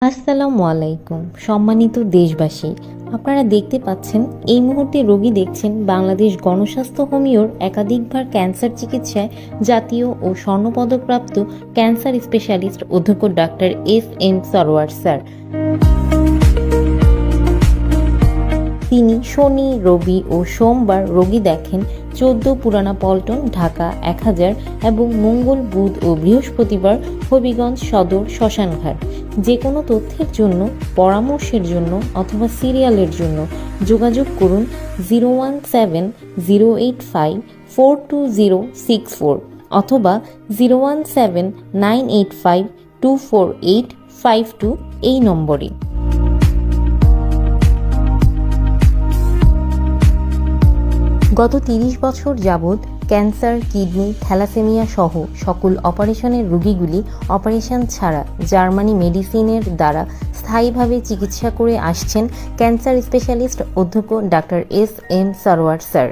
আসসালামু আলাইকুম সম্মানিত দেশবাসী, আপনারা দেখতে পাচ্ছেন এই মুহূর্তে রোগী দেখছেন বাংলাদেশ গণস্বাস্থ্য হোমিওর একাধিকবার ক্যান্সার চিকিৎসায় জাতীয় ও স্বর্ণপদকপ্রাপ্ত ক্যান্সার স্পেশালিস্ট অধ্যক্ষ ডাক্তার এস.এম. সরোয়ার স্যার। তিনি শনি, রবি ও সোমবার রোগী দেখেন 14 পুরানা পল্টন, ঢাকা 1000 এবং মঙ্গল, বুধ ও বৃহস্পতিবার হবিগঞ্জ সদর শ্মশানঘাট। যে কোনো তথ্যের জন্য, পরামর্শের জন্য অথবা সিরিয়ালের জন্য যোগাযোগ করুন 017-085-42064 অথবা 017-985-24852 এই নম্বরে। গত 30 বছর যাবৎ ক্যান্সার, কিডনি, থ্যালাসেমিয়া সহ সকল অপারেশনের রোগীগুলি অপারেশন ছাড়া জার্মানি মেডিসিনের দ্বারা স্থায়ীভাবে চিকিৎসা করে আসছেন ক্যান্সার স্পেশালিস্ট অধ্যক্ষ doctor SM. Sarwar sir.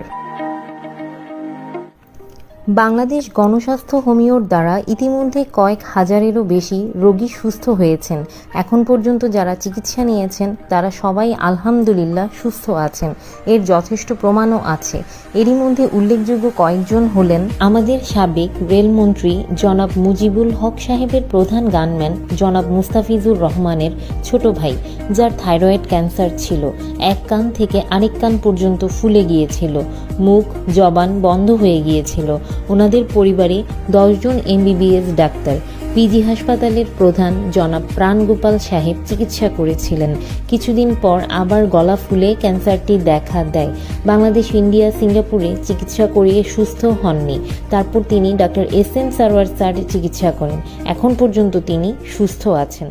Bangladesh গণস্বাস্থ্য হোমিওর দ্বারা ইতিমধ্যে কয়েক হাজারেরও বেশি রোগী সুস্থ হয়েছেন। এখন পর্যন্ত যারা চিকিৎসা নিয়েছেন তারা সবাই আলহামদুলিল্লাহ সুস্থ আছেন। এর যথেষ্ট প্রমাণও আছে। এরই মধ্যে উল্লেখযোগ্য কয়েকজন হলেন আমাদের সাবেক রেলমন্ত্রী জনাব মুজিবুল হক সাহেবের প্রধান গানম্যান জনাব মুস্তাফিজুর রহমানের ছোট ভাই, যার থাইরয়েড ক্যান্সার ছিল। এক কান থেকে আরেক কান পর্যন্ত ফুলে গিয়েছিল, মুখ জবান বন্ধ হয়ে গিয়েছিল। ওনাদের পরিবারে 10 জন MBBS ডাক্তার পিজি হাসপাতালের প্রধান জনাব প্রাণগোপাল সাহেব চিকিৎসা করেছিলেন। কিছুদিন পর আবার গলা ফুলে ক্যান্সারটি দেখা দেয়। বাংলাদেশ, ইন্ডিয়া, সিঙ্গাপুরে চিকিৎসা করিয়ে সুস্থ হননি। তারপর তিনি ডাক্তার এস.এম. সরোয়ার স্যার চিকিৎসা করেন। এখন পর্যন্ত তিনি সুস্থ আছেন।